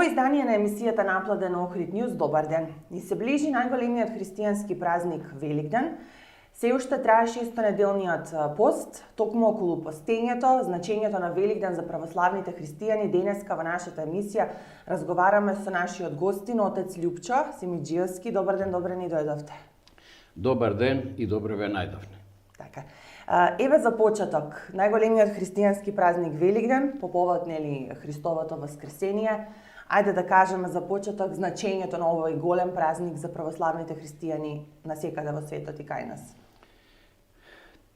Ово издание на емисијата Наплада на Охрид Нјуз, добар ден. Ни се ближи најголемиот христијански празник Великден. Се уште трае шестонеделниот пост, токму околу постењето, значењето на Великден за православните христијани. Денеска во нашата емисија разговараме со нашиот гостин, отец Љупчо Семиџиевски. Добар ден, добре ни дојдовте. Добар ден и добре ве најдовме. Така. Еве за почеток, најголемиот христијански празник Великден, по повод Христовото воскресение. Ајде да кажеме за почеток значењето на овој голем празник за православните христијани насекаде во светот и кај нас.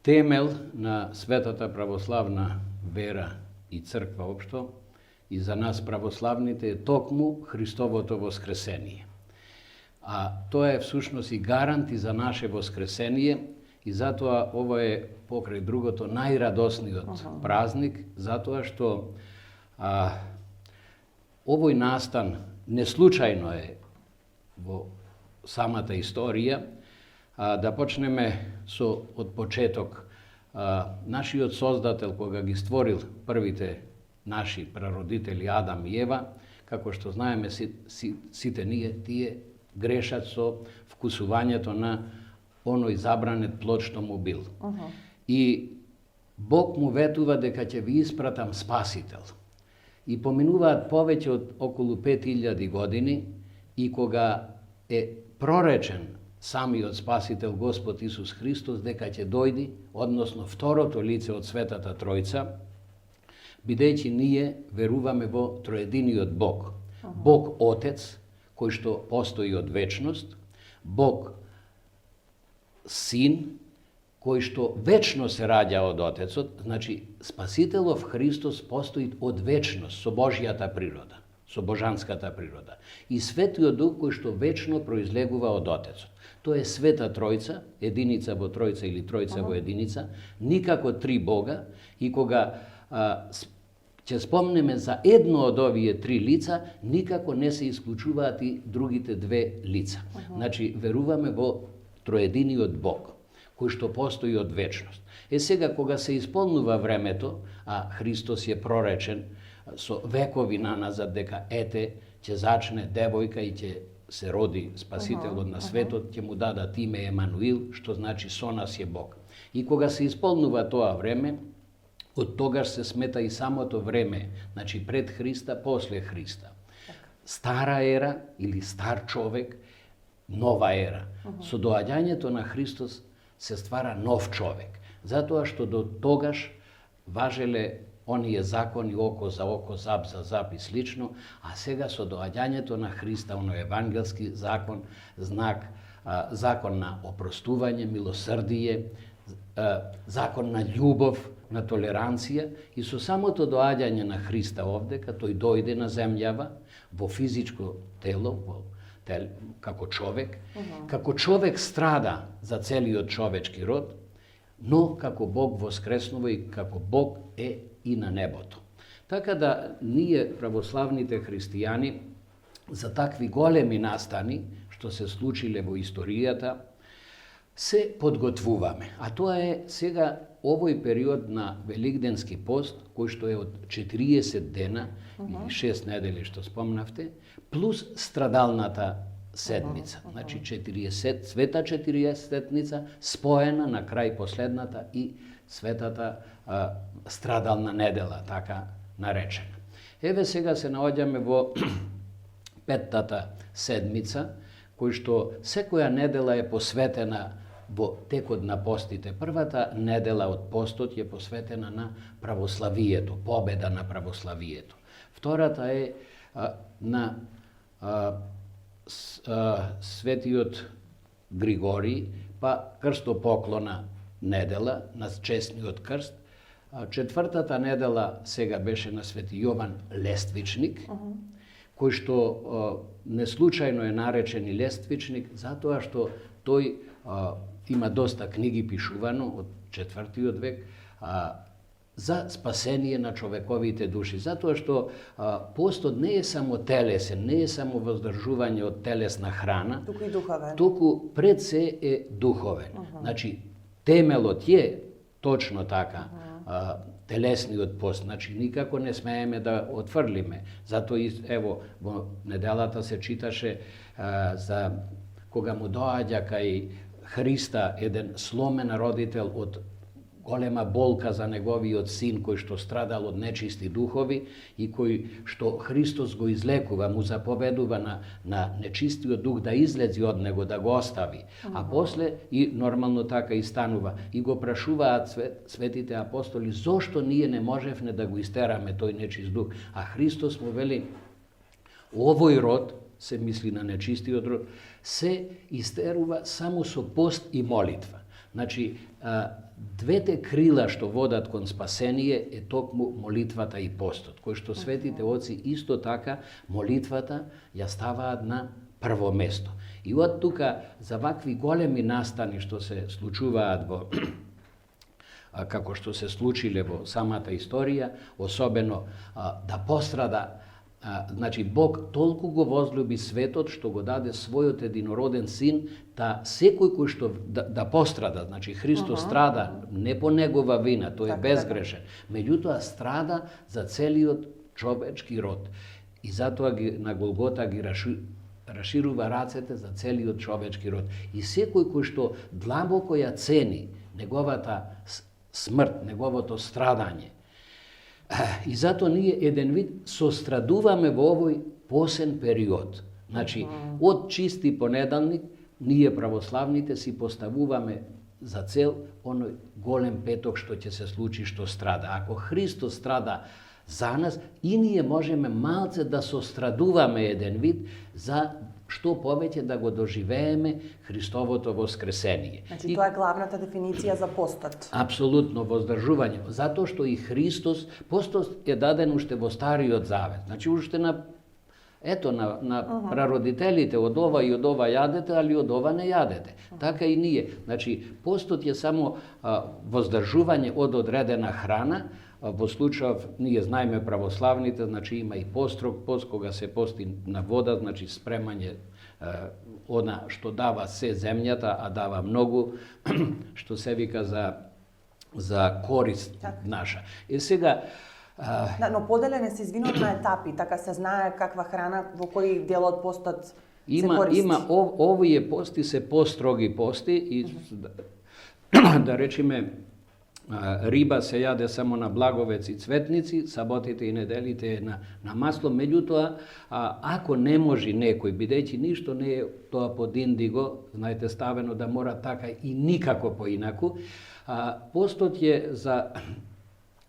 Темел на светата православна вера и црква општо и за нас православните е токму Христовото воскресение. А тоа е всушност и гарант и за наше воскресение и затоа ова е покрај другото најрадосниот празник, затоа што овој настан неслучајно е во самата историја. Да почнеме со од почеток. Нашиот Создател, кога ги створил првите наши прародители Адам и Ева, како што знаеме сите ние, тие грешат со вкусувањето на оној забранет плод што му бил. И Бог му ветува дека ќе ви испратам Спасител. И поминуваат повеќе од околу 5000 години и кога е проречен самиот Спасител Господ Исус Христос дека ќе дојди, односно второто лице од Светата Тројца, бидејќи ние веруваме во троединиот Бог. Бог Отец, кој што постои од вечност, Бог Син, кој што вечно се раѓа од Отецот, значи Спасителов Христос постои од вечност со Божјата природа, со божанската природа. И Светиот Дух кој што вечно произлегува од Отецот. Тоа е Света Тројца, единица во Тројца или Тројца во единица, никако три Бога, и кога ќе спомнеме за едно од овие три лица, никако не се исклучуваат и другите две лица. Значи веруваме во троединиот Бог, кој што постои од вечност. Сега, кога се исполнува времето, а Христос е проречен со векови наназад дека ете, ќе зачне девојка и ќе се роди Спасителот на светот, ќе му дадат име Емануил, што значи со нас е Бог. И кога се исполнува тоа време, од тогаш се смета и самото време, значи пред Христа, после Христа. Стара ера или стар човек, нова ера. Со доаѓањето на Христос се ствара нов човек. Затоа што до тогаш важеле оние закони око за око, зап за зап и слично, а сега со доаѓањето на Христа, оној евангелски закон, знак, закон на опростување, милосрдие, закон на љубов, на толеранција, и со самото доаѓање на Христа овде, кога тој дојде на земјава, во физичко тело, како човек страда за целиот човечки род, но како Бог воскреснува и како Бог е и на небото. Така да ние, православните христијани, за такви големи настани, што се случиле во историјата, се подготвуваме. А тоа е сега овој период на Великденски пост, кој што е од 40 дена, или 6 недели што спомнавте, плюс страдалната седмица. Значи 40, света 40-ница, споена на крај последната и светата страдална недела, така наречена. Еве сега се наоѓаме во петтата седмица, кој што секоја недела е посветена во текот на постите. Првата недела од постот е посветена на православието, победа на православието. Втората е на светиот Григорий, па крстопоклона недела, на честниот крст. Четвртата недела сега беше на свети Јован Лествичник, кој што неслучајно е наречен и Лествичник, затоа што тој има доста книги пишувано од 4. век за спасение на човековите души, затоа што постот не е само телесен, не е само воздржување од телесна храна, туку и духовен. Туку пред се е духовен. Значи темелот е точно така телесниот пост. Значи, никако не смееме да отфрлиме. Зато, ево, во неделата се читаше за кога му доаѓа кај Христа еден сломен родител од голема болка за неговиот син кој што страдал од нечисти духови и кој што Христос го излекува, му заповедува на нечистиот дух да излези од него, да го остави. А после и нормално така и станува. И го прашуваат светите апостоли зошто ние не можевме да го истераме тој нечист дух. А Христос му вели овој род, се мисли на нечистиот род, се истерува само со пост и молитва. Значи, двете крила што водат кон спасение е токму молитвата и постот, кој што светите оци исто така молитвата ја ставаат на прво место. И од тука за вакви големи настани што се случуваат во како што се случиле во самата историја, особено да пострада. Значи, Бог толку го возлюби светот што го даде својот единороден син да секој кој што да пострада. Значи, Христос страда не по негова вина, тој е безгрешен. Меѓутоа страда за целиот човечки род. И затоа на Голгота ги раширува рацете за целиот човечки род. И секој кој што длабоко ја цени неговата смрт, неговото страдање, и затоа ние еден вид сострадуваме во овој посен период. Значи, од чисти понеделник, ние православните си поставуваме за цел оној голем петок што ќе се случи, што страда. Ако Христос страда за нас, и ние можеме малце да сострадуваме еден вид за што повеќе да го доживееме Христовото воскресение. Значи, тоа е главната дефиниција за постот. Апсолутно, воздржување. Затоа што и Христос, постот е даден уште во Стариот Завет. Значи, уште на прародителите, од ова и од ова јадете, али од ова не јадете. Така и ние. Значи, постот е само воздржување од одредена храна. Во случајов, ние знаеме православните, значи има и построг пост, кога се пости на вода, значи спремање она што дава се земјата, а дава многу, што се вика за корист наша. И сега но поделен се извинувам на етапи, така се знае каква храна во кој дел од постот се користи. Има овие пости се построги пости и да речеме риба се јаде само на благовец и цветници, саботите и неделите на масло. Меѓутоа, ако не може некој, бидејќи ништо не е тоа под индиго, знаете, ставено да мора така и никако поинаку, постот е за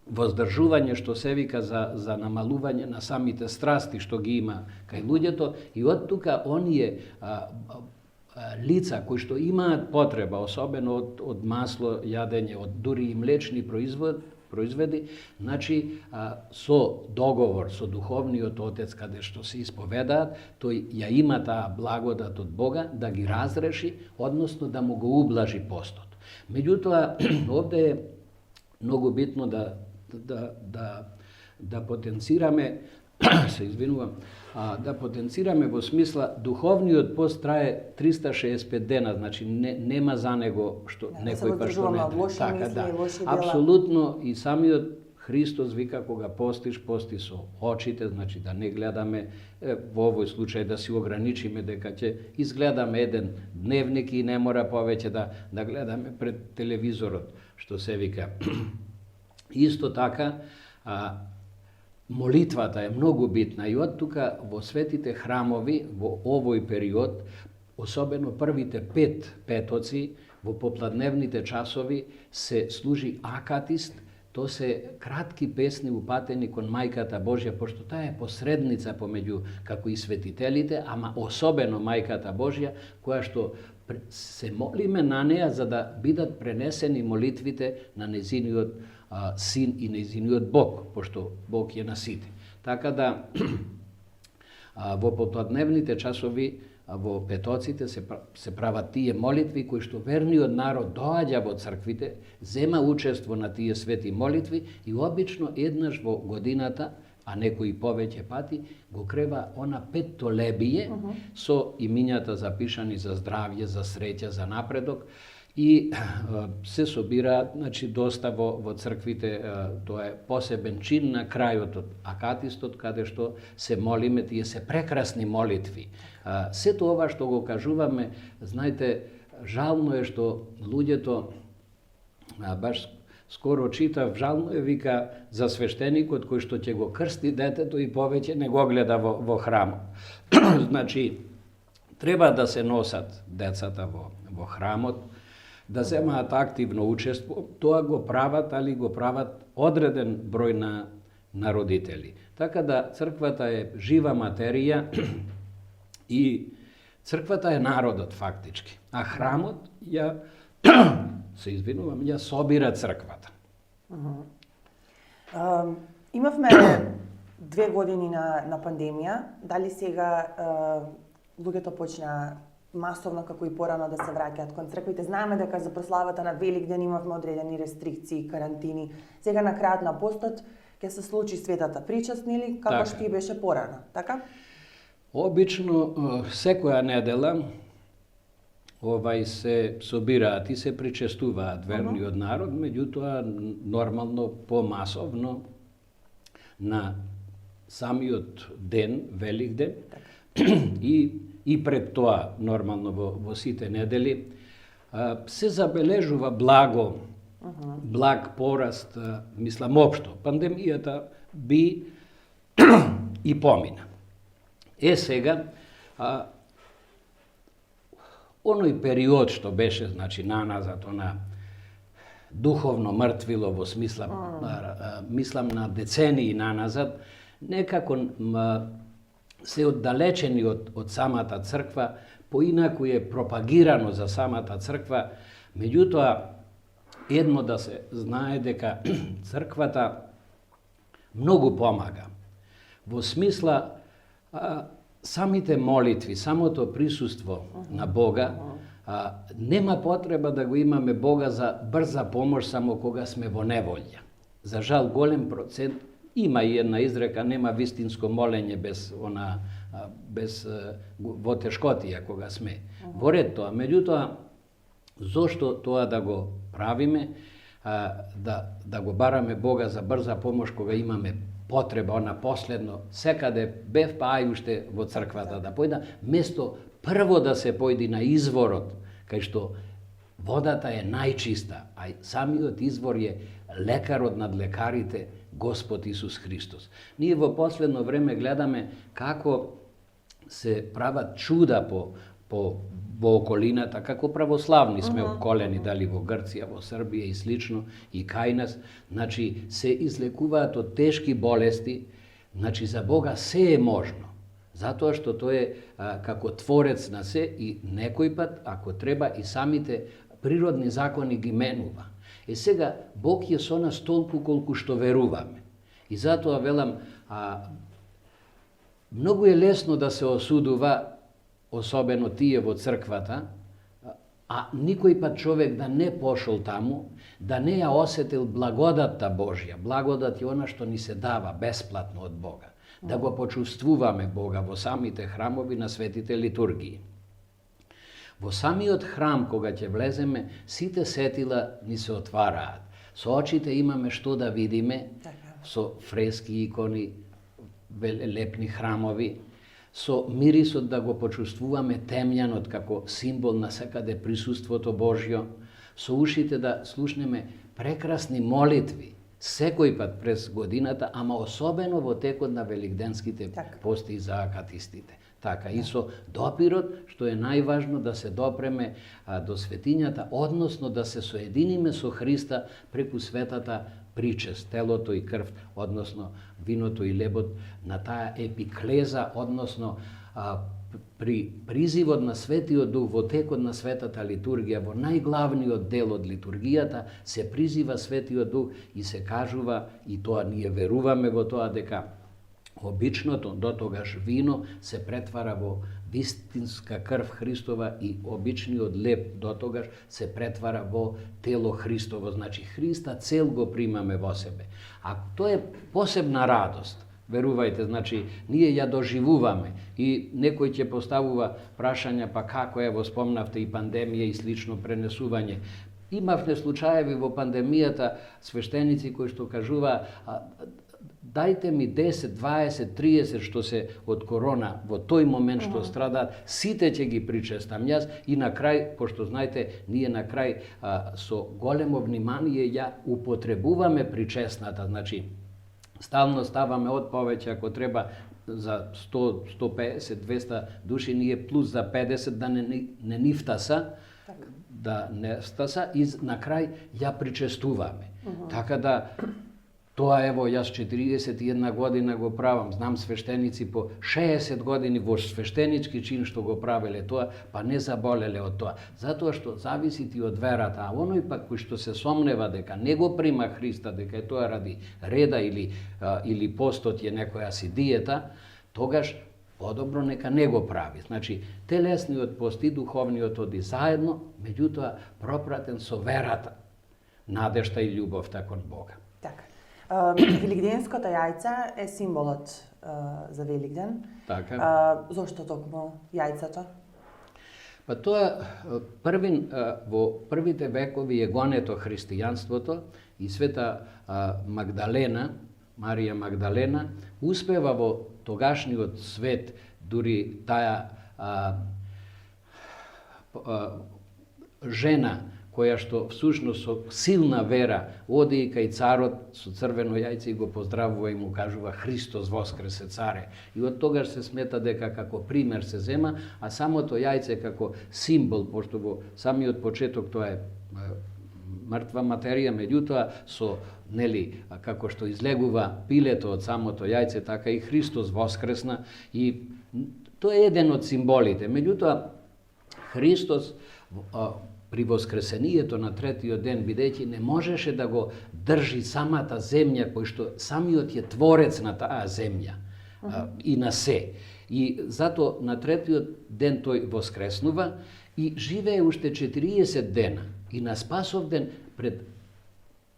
воздржување, што се вика за намалување на самите страсти што ги има кај луѓето, и од тука оние лица кои што имаат потреба, особено од масло, јадење, од дури и млечни производи, значи со договор со духовниот отец каде што се исповедаат, тој ја има таа благодат од Бога да ги разреши, односно да му го ублажи постот. Меѓутоа, овде е многу битно да потенцираме се извинувам, да потенцираме во смисла духовниот пост трае 365 дена, значи нема за него што некој па што не така, да. Апсолутно, и самиот Христос вика кога постиш, пости со очите, значи да не гледаме во овој случај да си ограничиме дека ќе изгледаме еден дневник и не мора повеќе да гледаме пред телевизорот, што се вика. Исто така, молитвата е многу битна и од тука во светите храмови во овој период, особено првите 5 петоци, во попладневните часови се служи акатист, то се кратки песни упатени кон Мајката Божја, пошто таа е посредница помеѓу како и светителите, ама особено Мајката Божја, која што се молиме на неа за да бидат пренесени молитвите на незиниот син и незиниот Бог, пошто Бог е на сите. Така да во попладневните часови во петоците се прават тие молитви кои што верниот народ доаѓа во црквите, зема учество на тие свети молитви и обично еднаш во годината, а некои повеќе пати, го крева она петтолебие со имињата запишани за здравје, за среќа, за напредок. и се собира, значи, доста во црквите. Тоа е посебен чин на крајот од акатистот, каде што се молиме, тие се прекрасни молитви. Сето ова што го кажуваме, знаете, жално е што луѓето, баш скоро читав, жално е, вика, за свештеникот кој што ќе го крсти детето и повеќе не го гледа во храмот. Значи, треба да се носат децата во храмот, да земаат активно учество. Тоа го прават, али го прават одреден број на родители. Така да црквата е жива материја и црквата е народот фактички, а храмот се извинувам, ја собира црквата. Имавме 2 години на пандемија. Дали сега луѓето почна масовно, како и порано, да се враќаат кон црквите? Знаеме дека за прославата на Великден имавме одредени рестрикции, карантини. Сега на крајот на постот ќе се случи светата причест, нели, како што и беше порано, така? Обично секоја недела се собираат и се причестуваат верниот народ, меѓутоа нормално помасовно на самиот ден, Великден, и пред тоа, нормално во сите недели, се забележува благ пораст, мислам општо. Пандемијата би и помина. Сега, оној период што беше, значи, наназад, она духовно мртвило во мислам на децении наназад, некако се оддалечени од самата црква, поинаку е пропагирано за самата црква, меѓутоа едно да се знае дека црквата многу помага. Во смисла самите молитви, самото присуство на Бога, нема потреба да го имаме Бога за брза помош само кога сме во неволја. За жал, голем процент, има и една изрека, нема вистинско молење без во тешкотија кога сме. Во ред тоа, меѓутоа, зошто тоа да го правиме, да го бараме Бога за брза помош кога имаме потреба, она последно, секаде бев па ај уште во црквата да појда, место прво да се појди на изворот, кај што водата е најчиста, а самиот извор е лекарот над лекарите, Господ Исус Христос. Ние во последно време гледаме како се прават чуда во околината, како православни сме обколени, дали во Грција, во Србија и слично, и кај нас, значи се излекуваат од тешки болести, значи за Бога се е можно, затоа што тој е како творец на се и некој пат, ако треба, и самите природни закони ги менува. Сега, Бог е со нас толку колку што веруваме. И затоа велам, многу е лесно да се осудува, особено тие во црквата, а никој пат човек да не пошол таму, да не ја осетил благодатта Божја. Благодат е она што ни се дава бесплатно од Бога. Да го почувствуваме Бога во самите храмови на светите литургии. Во самиот храм, кога ќе влеземе, сите сетила ни се отвараат. Со очите имаме што да видиме, со фрески, икони, лепни храмови, со мирисот да го почувствуваме темјанот како символ на секаде присуството Божјо, со ушите да слушнеме прекрасни молитви, секој пат през годината, ама особено во текот на великденските пости за акатистите. Така, и со допирот, што е најважно да се допреме до светињата, односно да се соединиме со Христа преку светата причест, телото и крв, односно виното и лебот на таа епиклеза, односно при призивот на Светиот Дух во текот на светата литургија, во најглавниот дел од литургијата, се призива Светиот Дух и се кажува, и тоа ние веруваме во тоа, дека обичното дотогаш вино се претвара во вистинска крв Христова и обичниот леб дотогаш се претвара во тело Христово. Значи Христа цел го примаме во себе. А тоа е посебна радост. Верувајте, значи, ние ја доживуваме и некој ќе поставува прашања, па како, ево, спомнавте и пандемија и слично пренесување. Имавме случаеви во пандемијата, свештеници кои што кажува, дајте ми 10, 20, 30 што се од корона во тој момент што страдаат, сите ќе ги причестам јас и на крај, пошто знаете, ние на крај со големо внимание ја употребуваме причесната, значи стално ставаме од повеќе ако треба за 100, 150, 200 души, ние плюс за 50 да не нифтаса, да не стаса и на крај ја причестуваме. Така да тоа ево јас 41 година го правам, знам свештеници по 60 години во свештенички чин што го правеле тоа, па не заболеле од тоа. Затоа што зависи ти од верата, а оној пак кој што се сомнева дека не го прима Христа, дека е тоа ради реда или постот е некоја си диета, тогаш подобро нека не го прави. Значи, телесниот пост и духовниот оди заедно, меѓутоа пропратен со верата, надежта и љубовта кон Бога. Така. Великденското јајце е символот за Великден. Така. Зошто токму јајцето? Па тоа во првите векови е гонето христијанството и света Магдалена, Марија Магдалена, успева во тогашниот свет, дури таа жена која што всушност со силна вера оди и кај царот со црвено јајце и го поздравува и му кажува Христос воскресе царе. И од тогаш се смета дека како пример се зема, а самото јајце како символ, пошто во самиот почеток тоа е мртва материја, меѓутоа со како што излегува пилето од самото јајце, така и Христос воскресна и тоа е еден од символите. Меѓутоа Христос при воскресението на третиот ден, бидејќи не можеше да го држи самата земја, кој што самиот е творец на таа земја и на се. И зато на третиот ден тој воскреснува и живее уште 40 дена. И на Спасов ден пред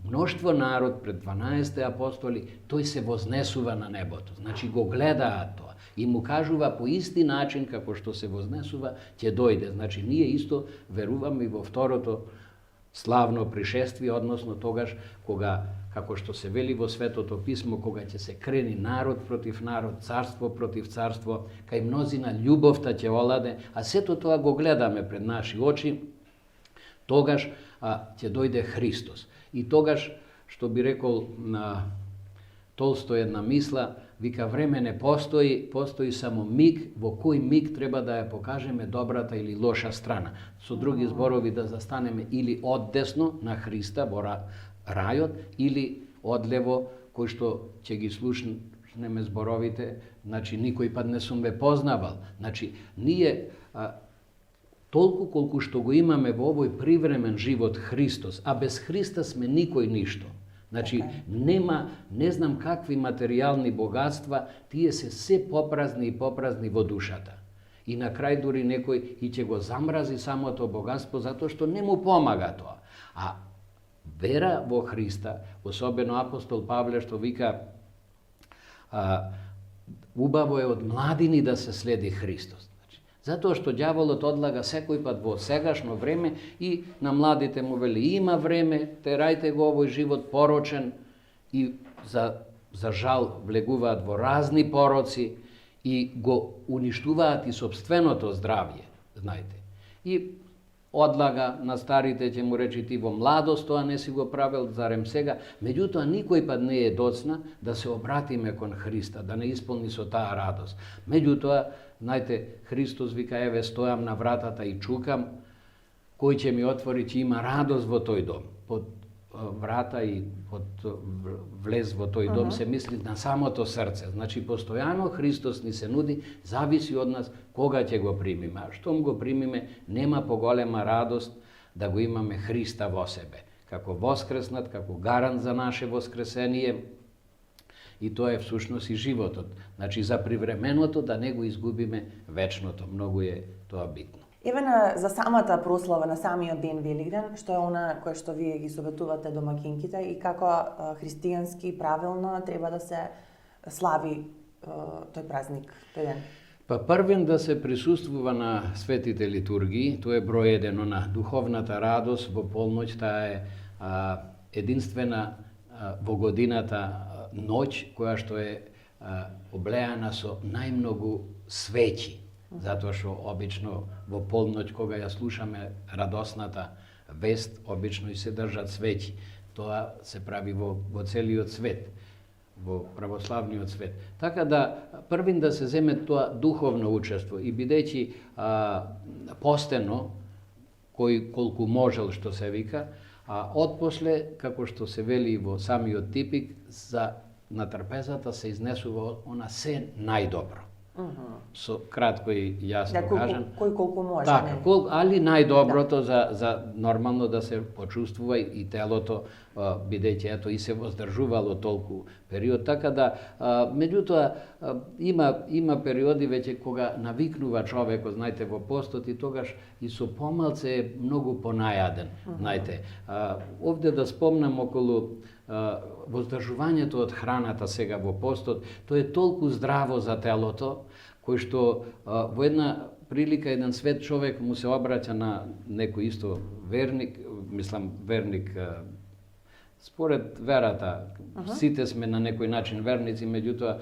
мноштво народ, пред 12 апостоли, тој се вознесува на небото. Значи го гледаат тоа и му кажува по исти начин како што се вознесува, ќе дојде. Значи ние исто веруваме и во второто славно пришествие, односно тогаш кога, како што се вели во Светото писмо, кога ќе се крени народ против народ, царство против царство, кај мнозина љубовта ќе оладе, а сето тоа го гледаме пред наши очи, тогаш ќе дојде Христос. И тогаш, што би рекол на Толстој една мисла, вика време не постои, постои само миг, во кој миг треба да ја покажеме добрата или лоша страна. Со други зборови да застанеме или оддесно на Христа во рајот, или одлево, кој што ќе ги слушнеме зборовите, значи никој пат не сум ве познавал. Значи ние толку колку што го имаме во овој привремен живот Христос, а без Христа сме никој ништо. Значи, нема, не знам какви материјални богатства, тие се попразни и попразни во душата. И на крај дури некој и ќе го замрази самото богатство, затоа што не му помага тоа. А вера во Христа, особено апостол Павле што вика, убаво е од младини да се следи Христос. Затоа што ѓаволот одлага секој пат во сегашно време и на младите му вели има време, терајте го овој живот порочен и за жал влегуваат во разни пороци и го уништуваат и собственото здравје, знаете. И одлага на старите, ќе му речи ти во младост тоа не си го правел, зарем сега, меѓутоа никој пат не е доцна да се обратиме кон Христа, да не исполни со таа радост. Меѓутоа, знаете, Христос вика, еве стојам на вратата и чукам, кој ќе ми отвори, ќе има радост во тој дом. Под врата и под влез во тој дом се мисли на самото срце. Значи, постојано Христос ни се нуди, зависи од нас кога ќе го примиме. А штом го примиме, нема поголема радост да го имаме Христа во себе. Како воскреснат, како гарант за наше воскресение, и тоа е всушност и животот. Значи, за привременото да не го изгубиме вечното. Многу е тоа битно. Еве за самата прослава на самиот ден Великден, што е она кое што вие ги советувате домакинките и како христијански правилно треба да се слави тој празник, тој ден? Па првен да се присуствува на светите литургии, тоа е број 1, на духовната радост во полноќ, таа е единствена во годината ноќ која што е облеана со најмногу свеќи, затоа што обично во полноќ кога ја слушаме радосната вест, обично и се држат свеќи. Тоа се прави во целиот свет, во православниот свет. Така да првин да се земе тоа духовно учество и бидејќи постено, кој колку можел што се вика, отпосле, како што се вели во самиот типик, на трпезата се изнесува она се најдобро. Со кратко и јасно кажан. Кој колку може. Така, али најдоброто за нормално да се почувствува и телото, бидејќи ето и се воздржувало толку период. Така да, меѓутоа, има периоди веќе кога навикнува човекот, знаете, во постот и тогаш и со помалце е многу понајаден, знаете. Овде да спомнам околу воздржувањето од храната сега во постот, тоа е толку здраво за телото, кој што во една прилика еден свет човек му се обраќа на некој исто верник, мислам верник според верата, сите сме на некој начин верници, меѓутоа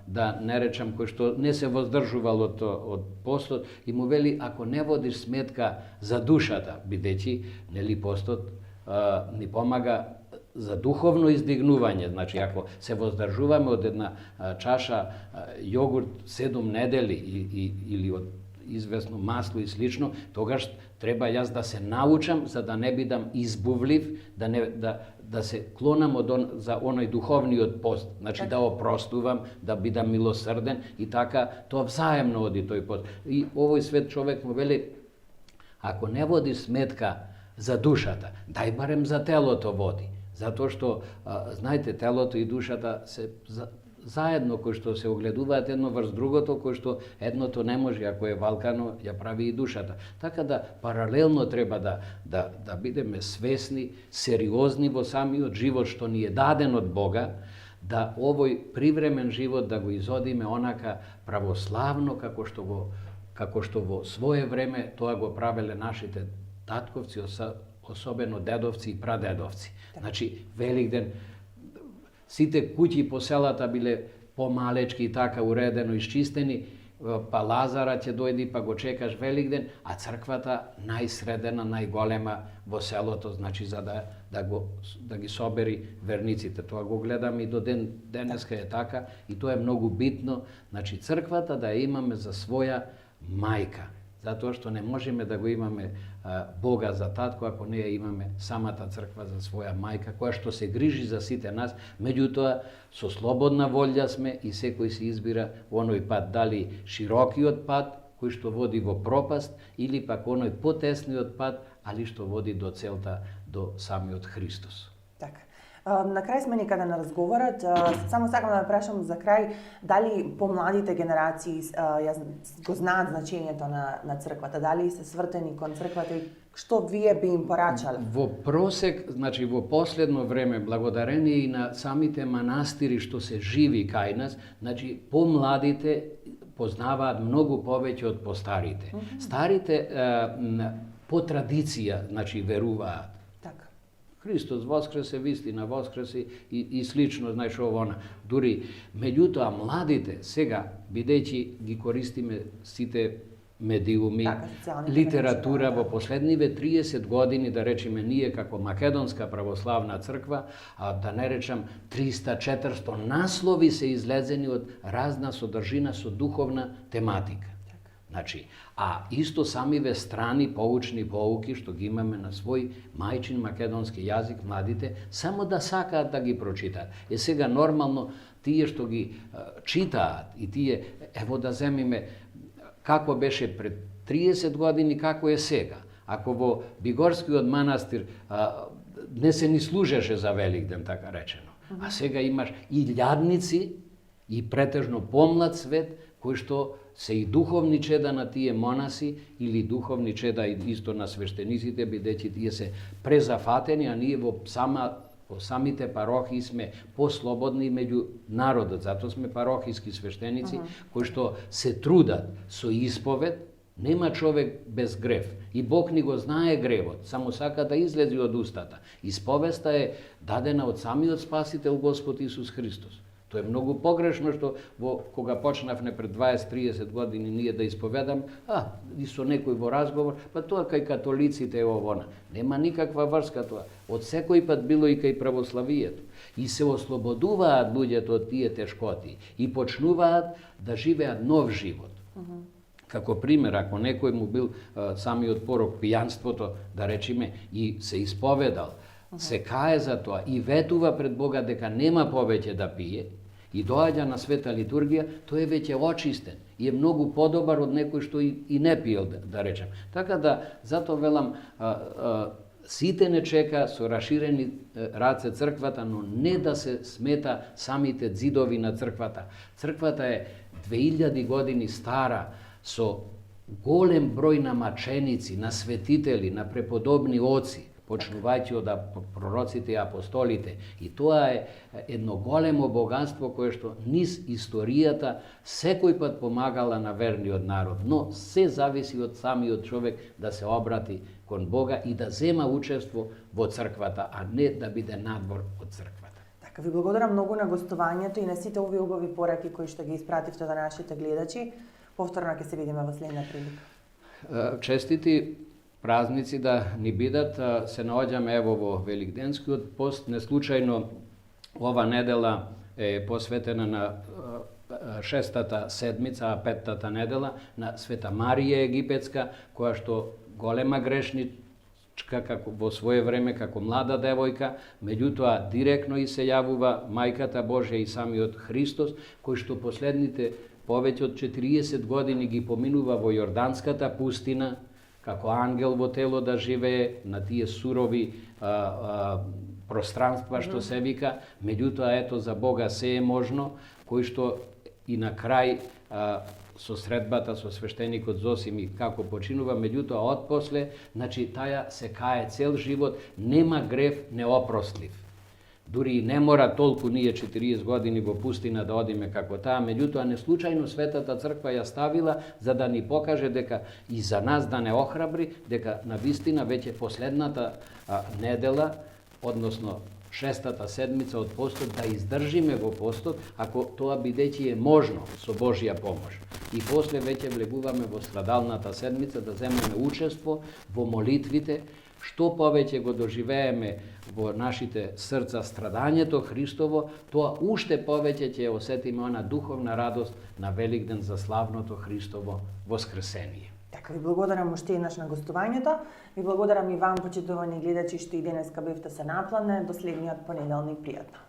да не речам кој што не се воздржувал од постот и му вели ако не водиш сметка за душата, бидејќи нели постот ни помага за духовно издигнување, значи ако се воздржуваме од една чаша јогурт 7 недели или од известно масло и слично, тогаш треба јас да се научам за да не бидам избувлив, да се клонам за оној духовниот пост, значи да опростувам, да бидам милосрден и така тоа взаемно оди тој пост. И овој свет човек му вели ако не води сметка за душата, дај барем за телото води. Затоа што, знаете, телото и душата се заедно, кој што се огледуваат едно врз другото, кој што едното не може, ако е валкано, ја прави и душата. Така да паралелно треба да бидеме свесни, сериозни во самиот живот што ни е даден од Бога, да овој привремен живот да го изодиме онака православно, како што во свое време тоа го правеле нашите татковци, особено дедовци и прадедовци. Значи, Великден, сите куќи по селата биле помалечки и така уредено изчистени, па Лазара ќе дојди па го чекаш Великден, а црквата најсредена, најголема во селото, значи за да ги собери верниците. Тоа го гледам и до денеска е така и тоа е многу битно, значи црквата да ја имаме за своја мајка. Затоа што не можеме да го имаме Бога за татко ако не ја имаме самата црква за своја мајка, која што се грижи за сите нас, меѓутоа со слободна волја сме и секој се избира оној пат, дали широкиот пат кој што води во пропаст или пак оној потесниот пат, али што води до целта, до самиот Христос. Така. На крај сме никаде на разговорот. Само сакам да прашам за крај, дали помладите генерации го знаат значењето на црквата, дали се свртени кон црквата и што вие би им порачале? Во просек, значи во последно време, благодарение и на самите манастири што се живи кај нас, значи помладите познаваат многу повеќе од постарите. Старите по традиција, значи веруваат. Христос воскресе, вистина воскресе и слично, знаеш ово. Дури, меѓутоа, младите сега, бидејќи ги користиме сите медиуми, литература во последниве 30 години, да речеме ние како Македонска православна црква, да не речам 300-400 наслови се излезени од разна содржина со духовна тематика. Значи, а исто самиве страни поучни поуки што ги имаме на свој мајчин македонски јазик, младите само да сакаат да ги прочитаат. Сега нормално тие што ги читаат и тие, ево да земиме како беше пред 30 години, како е сега. Ако во Бигорскиот манастир не се ни служеше за Великден, така речено, а сега имаш и љадници и претежно помлад свет кој што се и духовни чеда на тие монаси или духовни чеда исто на свештениците, бидејќи тие се презафатени, а ние во Во самите парохии сме послободни меѓу народот, затоа сме парохиски свештеници кои што се трудат со исповед. Нема човек без грев. И Бог ни го знае гревот, само сака да излези од устата. Исповеста е дадена од самиот Спасител Господ Исус Христос. Тоа е многу погрешно што кога почнавме пред 20-30 години ние да исповедам, и со некој во разговор, па тоа кај католиците е овона. Нема никаква врска тоа. Од секој пат било и кај православието. И се ослободуваат луѓето од тие тешкоти и почнуваат да живеат нов живот. Како пример, ако некој му бил самиот порок пијанството, да речеме, и се исповедал, се кае за тоа и ветува пред Бога дека нема повеќе да пие и доаѓа на света литургија, тој е веќе очистен и е многу подобар од некој што и не пиел, да речем. Така да, затоа велам, сите не чека со раширени раце црквата, но не да се смета самите ѕидови на црквата. Црквата е 2000 години стара, со голем број на маченици, на светители, на преподобни оци, почнувајќи од пророците и апостолите. И тоа е едно големо богатство кое што низ историјата секој пат помагала на верниот народ. Но се зависи од самиот човек да се обрати кон Бога и да зема учество во црквата, а не да биде надвор од црквата. Така, ви благодарам многу на гостувањето и на сите овие убави пораки кои што ги испративте до нашите гледачи. Повторно ќе се видиме во следна прилика. Честити празници да ни бидат. Се наоѓаме ево во Великденскиот пост. Неслучајно ова недела е посветена на шестата седмица, а петтата недела на Света Марија Египетска, која што голема грешничка како во свое време како млада девојка, меѓутоа директно и се јавува Мајката Божја и самиот Христос, кој што последните повеќе од 40 години ги поминува во Јорданската пустина, како ангел во тело да живее на тие сурови пространства што се вика, меѓутоа ето за Бога се е можно, кој што и на крај со средбата со свештеникот Зосим и како починува, меѓутоа отпосле, значи таја се кае цел живот, нема грев неопростлив. Дури и не мора толку ние 40 години во пустина да одиме како таа, меѓутоа не случајно Светата Црква ја ставила за да ни покаже дека и за нас да не охрабри, дека на вистина веќе последната недела, односно шестата седмица од постот, да издржиме во постот, ако тоа бидејќи е можно со Божја помош. И после веќе влегуваме во страдалната седмица да земеме учество во молитвите, што повеќе го доживееме во нашите срца страдањето Христово, тоа уште повеќе ќе осетиме она духовна радост на Великден за славното Христово воскресение. Така, ви благодарам уште еднаш на гостувањето. Ви благодарам и вам, почитувани гледачи, што и денеска бевте со Наплане. До следниот понеделник, пријатно.